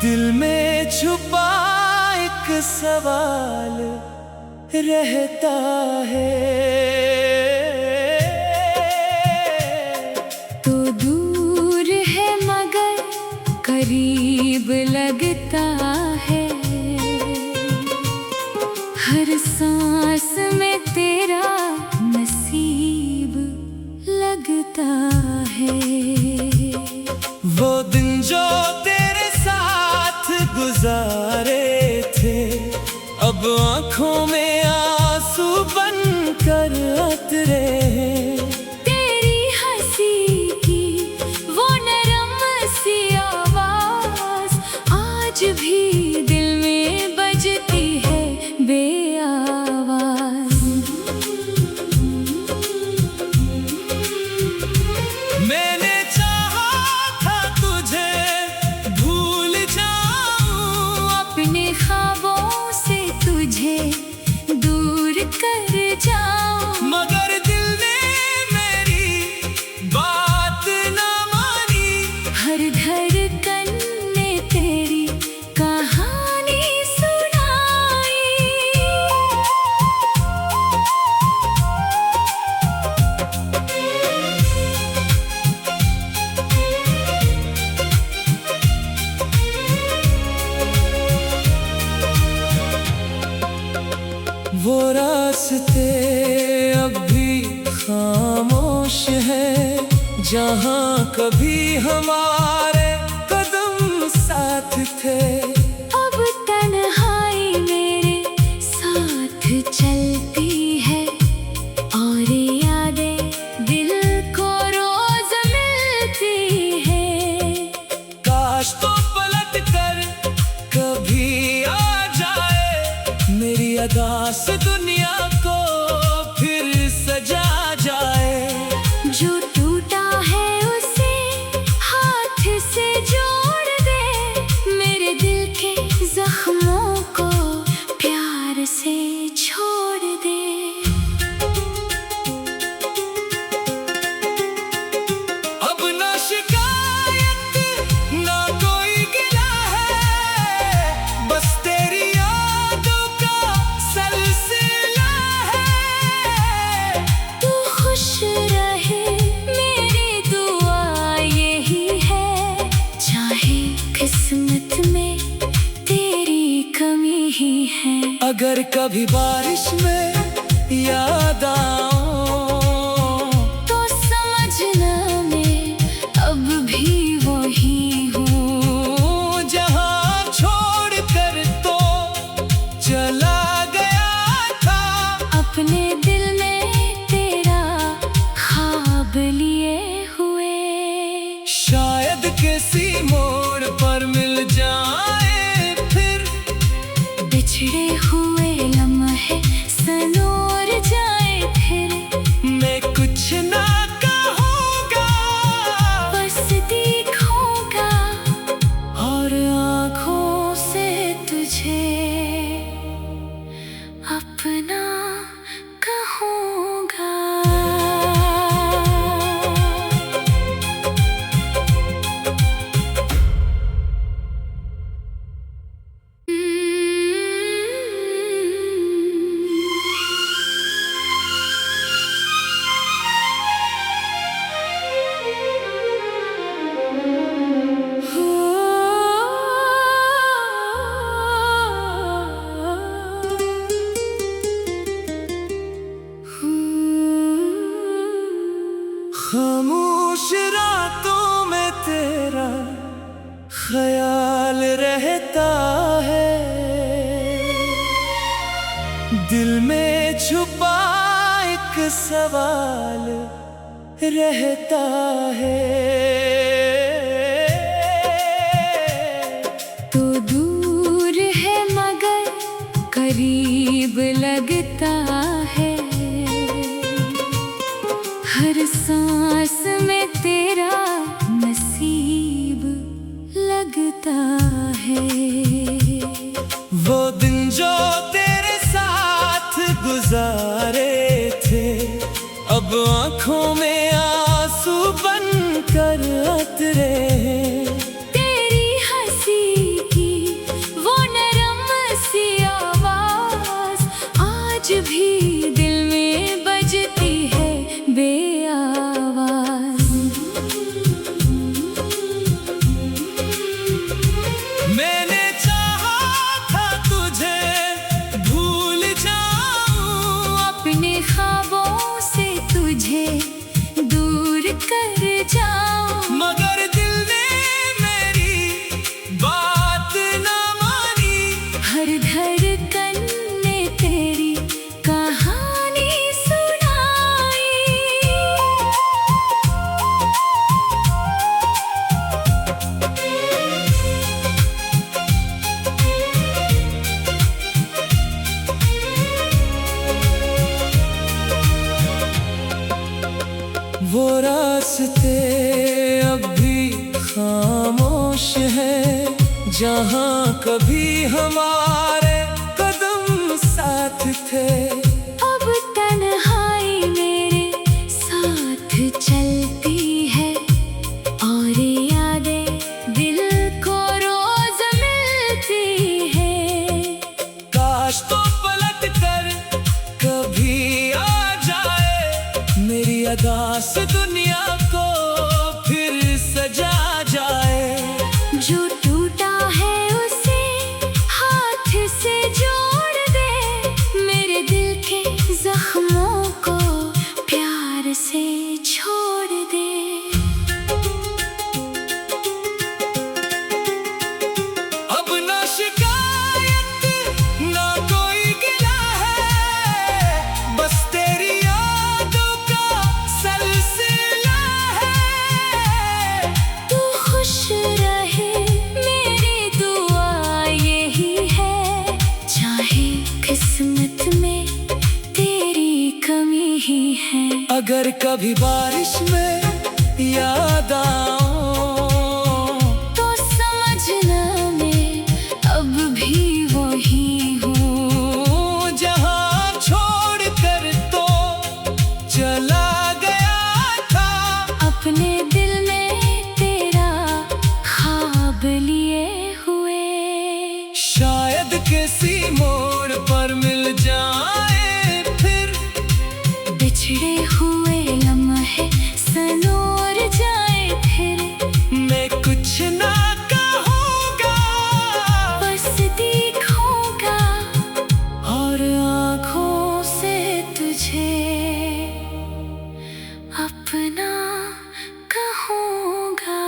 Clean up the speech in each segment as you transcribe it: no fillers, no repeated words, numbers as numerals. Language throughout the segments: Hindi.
दिल में छुपा एक सवाल रहता है। तो दूर है मगर करीब लगता है, हर सांस में तेरा नसीब लगता है। वो दिन जो तेरे साथ गुजारे थे, अब आँखों में आंसू बनकर उतरे हैं। तेरी हंसी की वो नरम सी आवाज आज भी दिल में बजती है बेआवाज। मैंने चाहा था तुझे भूल जाऊं, अपने ख्वाबों से तुझे दूर कर जाऊं, मगर दिल ने मेरी बात न मानी। हर धड़कन ने तेरी कहानी सुनाई। वो रास्ते अब भी खामोश हैं, जहाँ कभी हमारे कदम साथ थे। अब तन्हाई मेरे साथ चलती है, और यादें दिल को रोज मिलती है। काश तो पलट कर कभी आ जाए, मेरी अदा से दुनिया को फिर सजा जाए। जो टूटा है उसे हाथ से जोड़ दे, मेरे दिल के जख्मों को प्यार से छोड़ दे। अब ना शिकायत ना कोई गिला है, बस तेरी यादों का सिलसिला है। तू खुश रहे मेरी दुआ यही है, चाहे किस्मत में तेरी कमी ही है। अगर कभी बारिश में याद आऊं, तो समझना मैं अब भी वही हूँ, जहाँ छोड़ कर तो चला गया था। अपने दिल में तेरा ख्वाब लिए हुए। शायद किसी मोड़ पर मिल जाए फिर, बिछड़े हुए लम्हे सनोर जाए फिर। मैं कुछ ना कहूँगा, बस देखूंगा और आँखों से तुझे अपना कहूँगा। खामोश रातों में तेरा ख्याल रहता है, दिल में छुपा एक सवाल रहता है। तो दूर है मगर करीब लगता है, हर सांस में तेरा नसीब लगता है। वो दिन जो तेरे साथ गुजारे थे, अब आँखों में आंसू बनकर उतरे हैं। तेरी हंसी की खामोश है जहाँ कभी हमारे कदम साथ थे। अब तन्हाई मेरे साथ चलती है और यादें दिल को रोज मिलती है। काश तो पलट कर कभी आ जाए, मेरी अदा से दुनिया को फिर सजा जाए। जो टूटा है उसे हाथ से जोड़ दे, मेरे दिल के जख्मों को प्यार से छोड़ दे। अब ना शिकायत ना कोई गिला है, बस तेरी यादों का सिलसिला है। तू खुश रहे मेरी दुआ यही है, चाहे किस्मत में तेरी कमी ही है। अगर कभी बारिश में याद आऊं तो समझना मैं अब भी वही हूँ, जहाँ छोड़ कर तो चला गया था। अपने दिल में तेरा ख्वाब लिए हुए। शायद किसी मोड़ पर मिल जाए फिर, बिछड़े हुए लम्हे सनोर जाए फिर। मैं कुछ ना कहूँगा, बस देखूंगा और आँखों से तुझे अपना कहूँगा।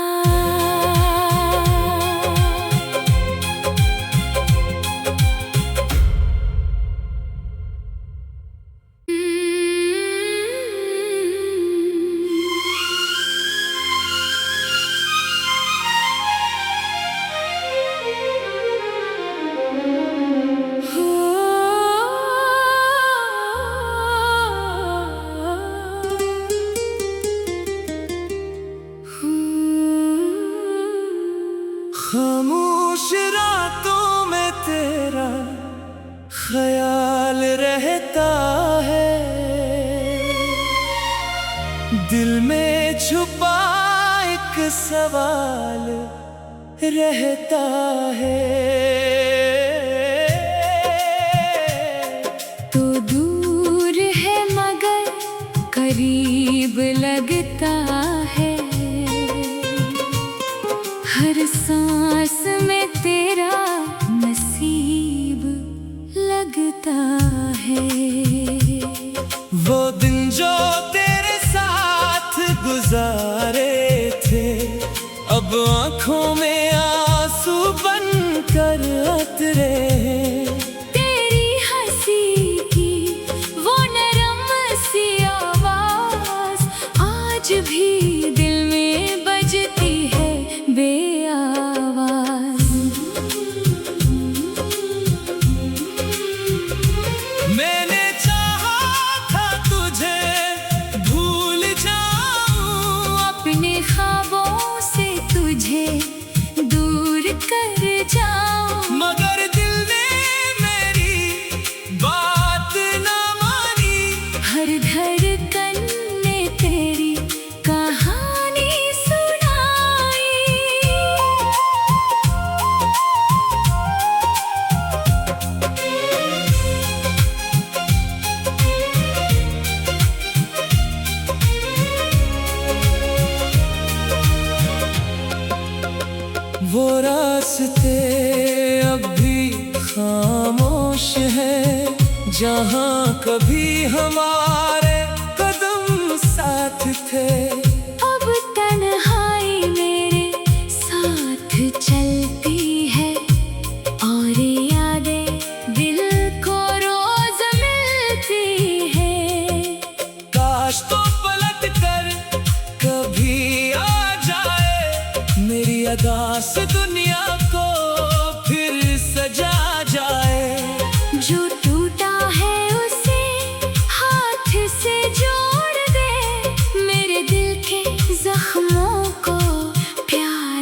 खामोश रातों में तेरा ख्याल रहता है, दिल में छुपा एक सवाल रहता है। तो दूर है मगर करीब लगता है, हर सांस में तेरा नसीब लगता है। वो दिन जो तेरे साथ गुजारे थे, अब आंखों में आंसू बनकर उतरे। तेरी हंसी की वो नरम सी आवाज आज भी दिल में बजती है बेआवाज। मैंने चाहा था तुझे भूल जाऊं, अपने ख्वाबों से तुझे दूर कर जाऊं, मगर दिल ने मेरी बात ना मानी। हर धड़कन ने तेरी कहानी सुनाई। वो रास्ते अब भी खामोश है जहाँ कभी हमारे कदम साथ थे। अब तन्हाई मेरे साथ चलती है और यादें दिल को रोज मिलती है। काश तो पलट कर कभी आ जाए, मेरी अदा से दुनिया को फिर सजा जाए। जो टूटा है उसे हाथ से जोड़ दे, मेरे दिल के जख्मों को प्यार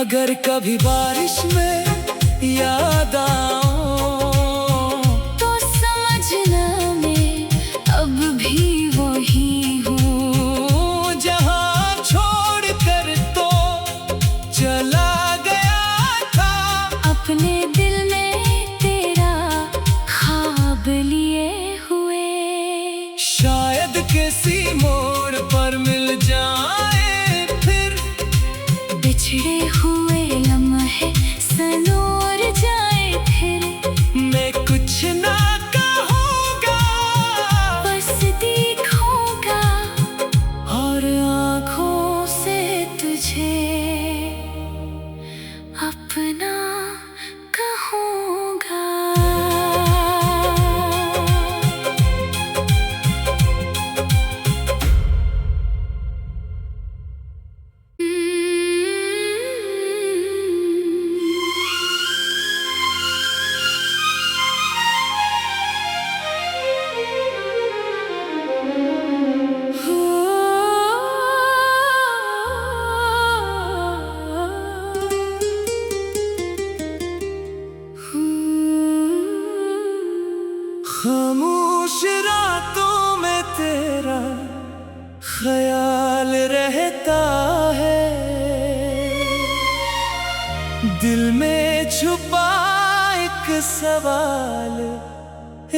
अगर कभी बारिश में याद आऊं तो समझना मैं अब भी वही हूँ, जहाँ छोड़ कर तो चला गया था। अपने दिल में तेरा ख्वाब लिए हुए। शायद किसी मोड़ पर मिल जाए फिर, बिछड़े हुए लम्हे सनोर जाए फिर। मैं कुछ ना कहूँगा, बस देखूंगा और आँखों से तुझे अपना कहूँगा। खामोश रातों में तेरा ख्याल रहता है, दिल में छुपा एक सवाल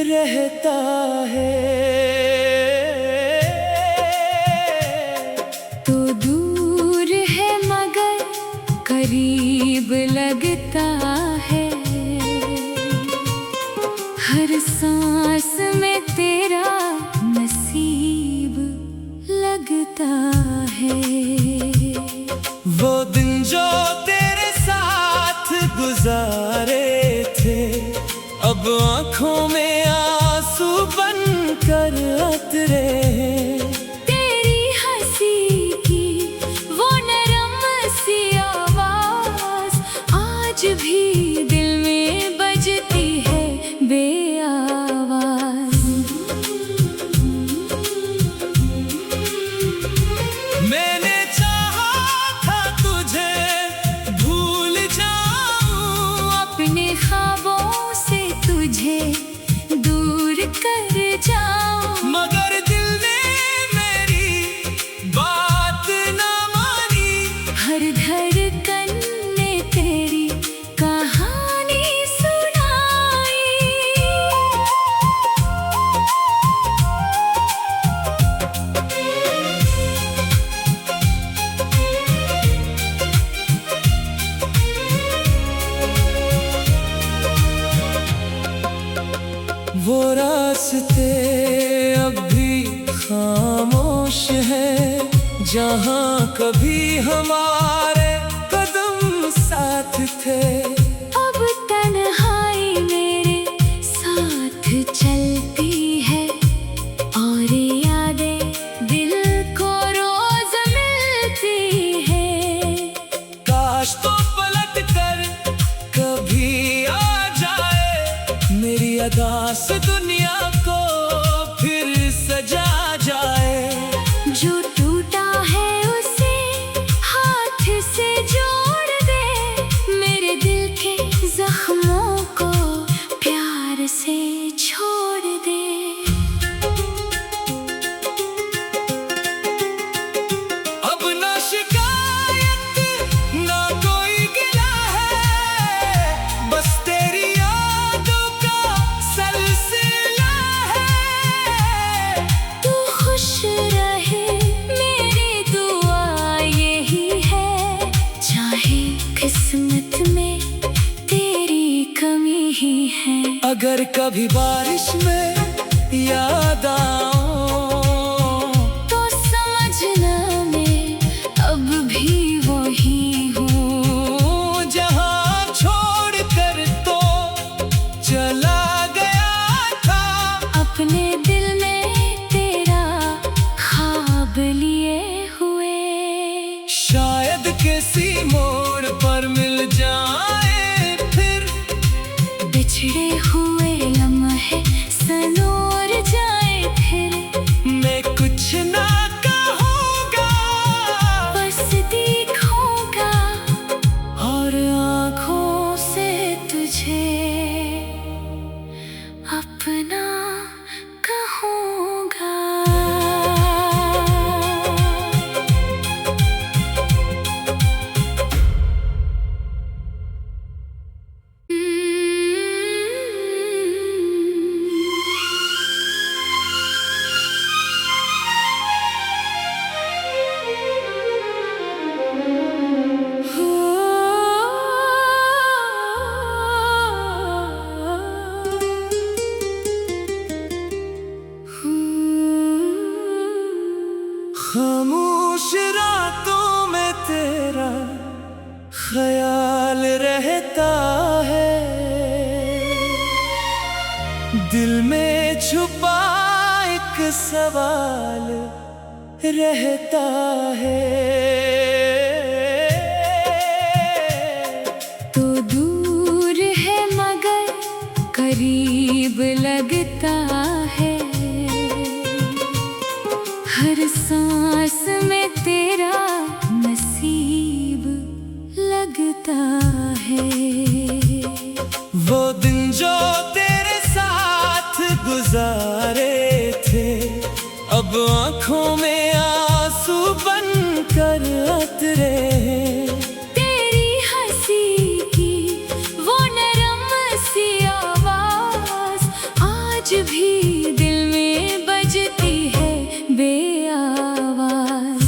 रहता है। तो दूर है मगर करीब लगता है, हर सांस में तेरा नसीब लगता है। वो दिन जो तेरे साथ गुजारे थे, अब आंखों में आंसू बनकर उतरे। तेरी हंसी की वो नरम सी आवाज आज भी दिल में बजती है बेआवाज। मैंने चाहा था तुझे भूल जाऊं, अपने ख्वाबों से तुझे दूर कर जाऊं, मगर दिल ने मेरी बात ना मानी। हर धड़कन ने तेरी कहानी सुनाई। वो रास्ते अब भी खामोश हैं, जहाँ कभी हमारे कदम साथ थे। अब तन्हाई मेरे साथ चलती है और यादें दिल को रोज मिलती है। काश तो पलट कर कभी आ जाए, मेरी अदा से दुनिया को फिर सजा जाए। जो टूटा है उसे हाथ से जोड़ दे, मेरे दिल के जख्मों को प्यार से छोड़ दे। अब ना शिकायत ना कोई गिला है, बस तेरी यादों का सिलसिला है। तू खुश रहे मेरी दुआ यही है, चाहे किस्मत में तेरी कमी ही है। अगर कभी बारिश में याद आऊं तो समझना मैं अब भी वही हूँ, जहाँ छोड़ कर तो चला गया था। अपने दिल में तेरा ख्वाब लिए हुए। शायद किसी मोड़ पर मिल जाए फिर, बिछड़े हुए लम्हे सनोर जाए फिर। मैं कुछ ना कहूँगा, बस देखूंगा ख्याल रहता है, दिल में छुपा एक सवाल रहता है। तो दूर है मगर करीब लगता है, हर सांस में तेरा नसीब लगता है। वो दिन जो तेरे साथ गुजारे थे, अब आँखों में आंसू बनकर उतरे हैं। तेरी हंसी की वो नरम सी आवाज आज भी दिल में बजती है बेआवाज।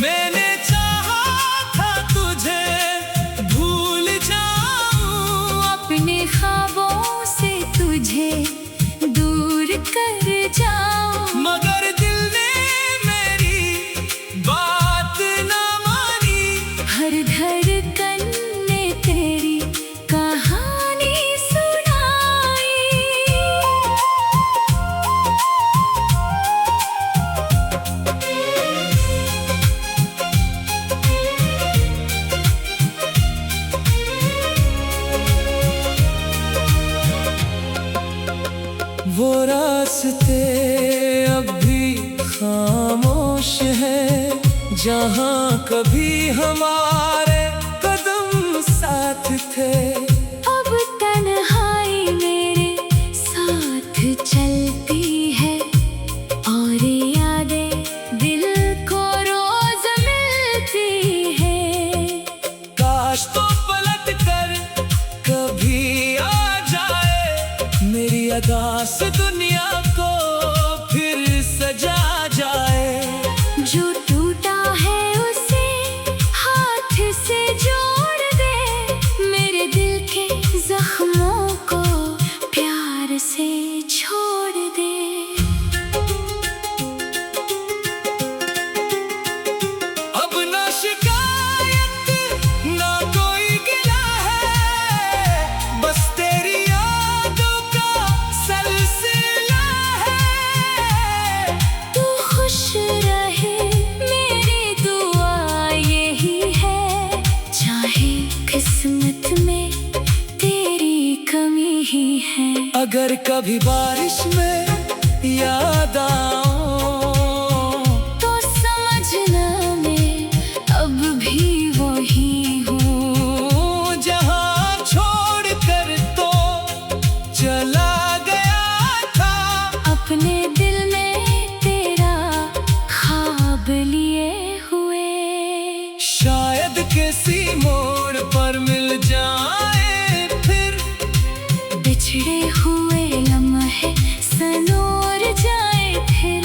मैंने चाहा था तुझे भूल जाऊं, अपने ख्वाबों से तुझे दूर कर जाऊं, मगर दिल ने मेरी बात ना मानी। हर धड़कन ने तेरी कहानी सुनाई। वो रास्ते अब भी खामोश हैं, जहाँ कभी हमारे कदम साथ थे। अब तन्हाई मेरे साथ चलती है, और यादें दिल को रोज मिलती है। काश तो पलट कर कभी आ जाए, मेरी अदा से दुनिया को फिर सजा जाए। जो टूटा है उसे हाथ से जोड़ दे, मेरे दिल के जख्मों को प्यार से छोड़ दे। अब ना शिकायत ना कोई गिला है, बस तेरी यादों का सिलसिला है। तू खुश रहे मेरी दुआ यही है, चाहे किस्मत में तेरी कमी ही है। अगर कभी बारिश में याद आऊं, तो समझना मैं अब भी वही हूँ, जहाँ छोड़ कर तो चला गया था। अपने दिल में तेरा ख्वाब लिए हुए। शायद किसी मोड़ पर मिल जाए फिर, बिछड़े हुए लम्हे सनोर जाए फिर।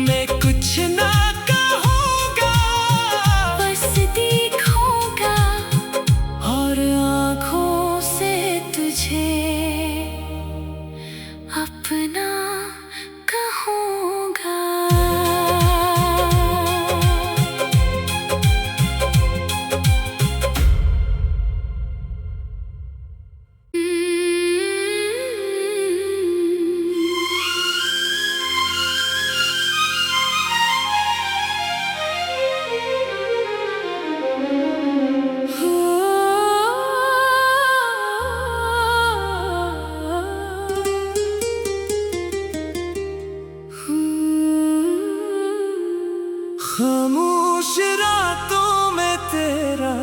मैं कुछ ना कहूँगा, बस देखूंगा और आँखों से तुझे अपना कहूँगा। खामोश रातों में तेरा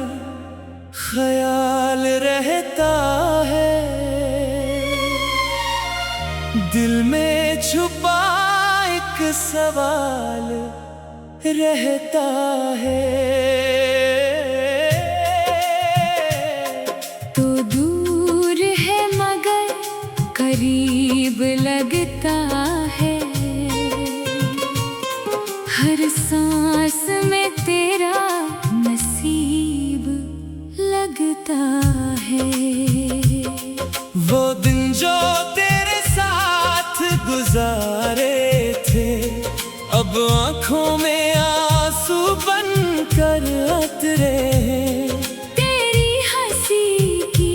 ख्याल रहता है, दिल में छुपा एक सवाल रहता है। तो दूर है मगर करीब लगता है, हर सांस में तेरा नसीब लगता है। वो दिन जो तेरे साथ गुजारे थे, अब आँखों में आंसू उतरे हैं। तेरी हंसी की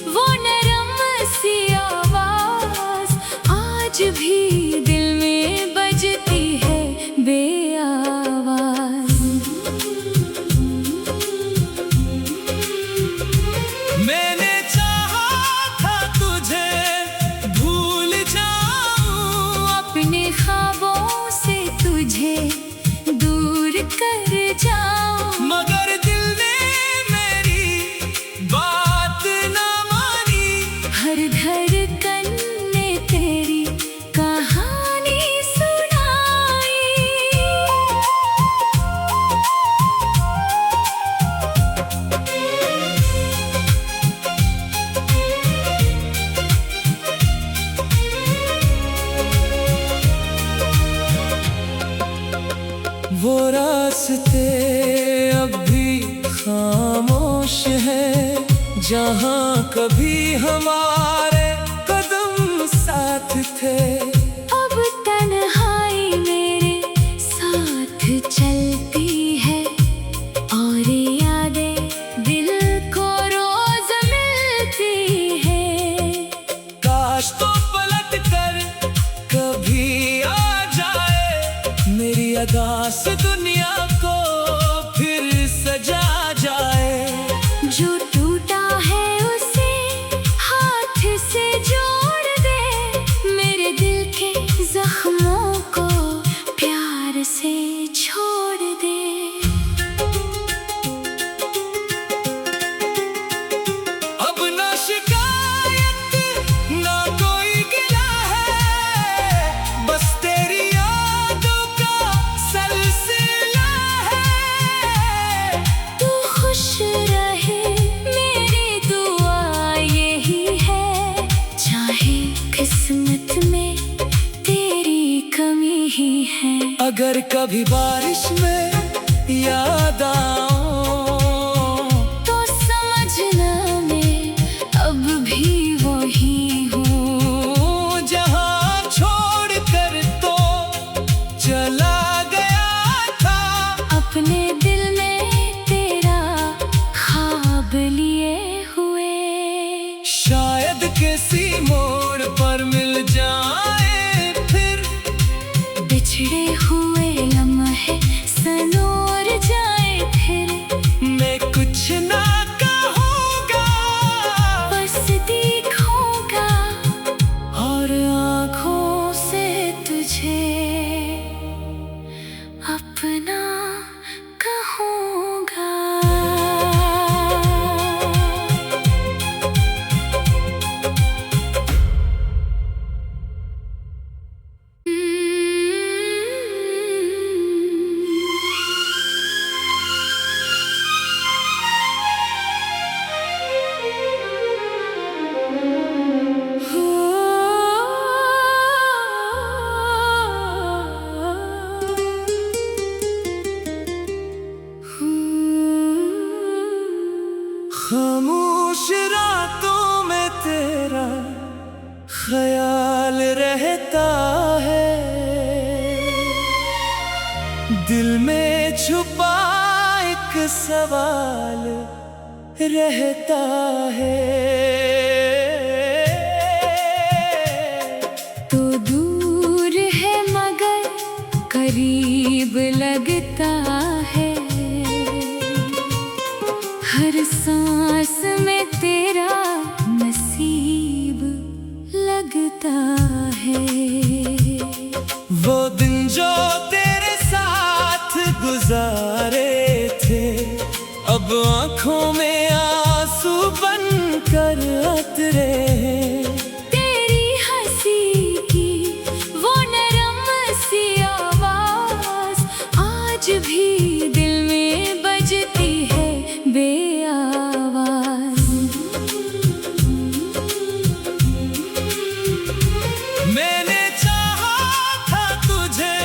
वो नरम सी आवाज आज भी दिल में बजती है बेआवाज। मैंने चाहा था तुझे भूल जाऊं, अपने ख्वाबों से तुझे दूर कर जाऊं, मगर दिल ने मेरी बात न मानी। हर धड़कन ने तेरी कहानी सुनाई। वो रास्ते अब भी खामोश हैं, जहाँ कभी हमारे कदम साथ थे। अब तन्हाई मेरे साथ चलती है और यादें दिल को रोज मिलती है। काश तो पलट कर कभी आ जाए, मेरी अदा से दुनिया को फिर सजा जाए। जो टूटा है उसे हाथ से जोड़ दे, मेरे दिल के जख्मों को प्यार से छोड़ दे। अब ना शिकायत ना कोई गिला है, बस तेरी यादों का सिलसिला है। तू खुश रहे मेरी दुआ यही है, चाहे किस्मत में तेरी कमी ही है। अगर कभी बारिश में याद आऊं, तो समझना मैं अब भी वही हूँ, जहाँ छोड़ कर तो चला गया था। अपने दिल में तेरा ख्वाब लिए हुए। शायद किसी मोड़ पर मिल जाए फिर, बिछड़े हुए लम्हे सनोर जाए फिर। मैं कुछ ना कहूँगा, बस देखूंगा और आँखों से तुझे अपना कहूँगा। खामोश रातों में तेरा ख्याल रहता है, दिल में छुपा एक सवाल रहता है। तो दूर है मगर करीब लगता है, हर सांस में तेरा नसीब लगता है। वो दिन जो तेरे साथ गुजारे थे, अब आंखों में आंसू बनकर उतरे हैं। तेरी हंसी की वो नरम सी आवाज आज भी दिल में बजती है बेआवाज। मैंने चाहा था तुझे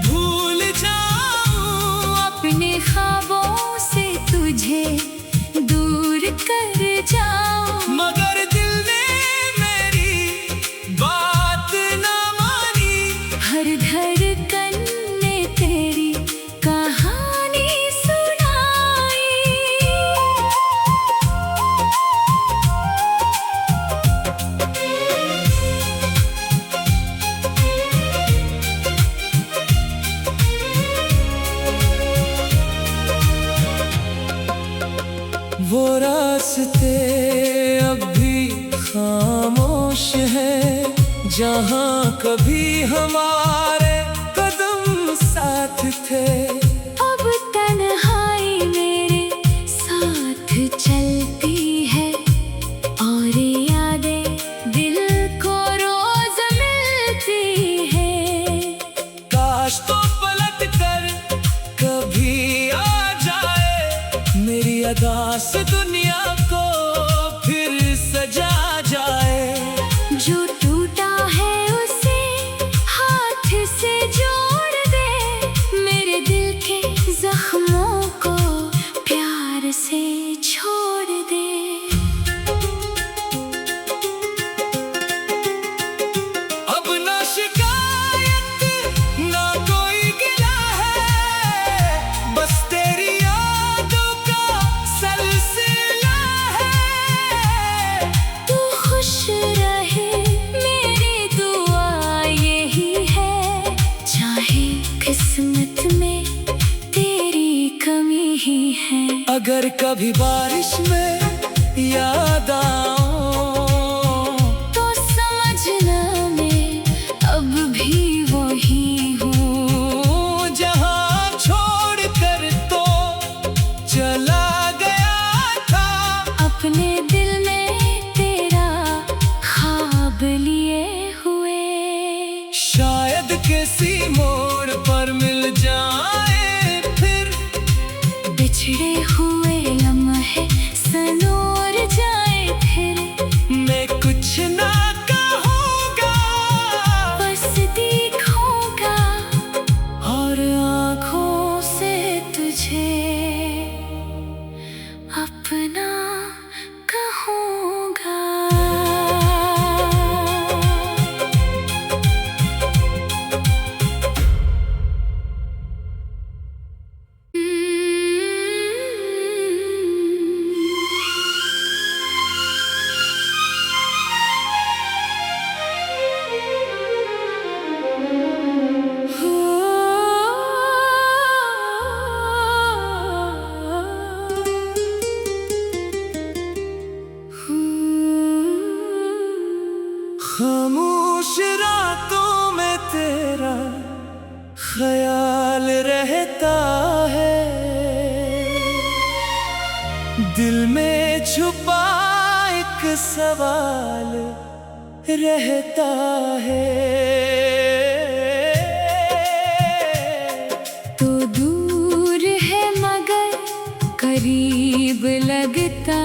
भूल जाऊं, अपने ख्वाबों से तुझे दूर कर जाऊं, मगर दिल ने मेरी बात न मानी। हर धड़कन ने तेरी कहानी वो रास्ते अब भी खामोश है जहाँ कभी हमारे कदम साथ थे। अब तन्हाई मेरे साथ चलती है और यादें दिल को रोज मिलती है। काश तो पलट कर कभी आ जाए मेरी अदा से दुनिया को फिर सजा जाए। जो टूटा है उसे हाथ से जोड़ दे, मेरे दिल के जख्मों को प्यार से छोड़ दे। अब ना शिकायत ना कोई गिला है, बस तेरी यादों का सिलसिला है। तू खुश रहे मेरी दुआ यही है, चाहे किस्मत में तेरी कमी ही है। अगर कभी बारिश में याद आऊं तो समझना मैं अब भी वही हूँ, जहाँ छोड़ कर तो चला गया था। अपने दिल में तेरा ख्वाब लिए हुए। शायद किसी मोड़ पर मिल जाए फिर, बिछड़े हुए लम्हे सनोर जाए फिर। मैं कुछ ना कहूँगा बस देखूंगा और आँखों से तुझे अपना कहूँगा। खामोश रातों में तेरा ख्याल रहता है, दिल में छुपा एक सवाल रहता है। तो दूर है मगर करीब लगता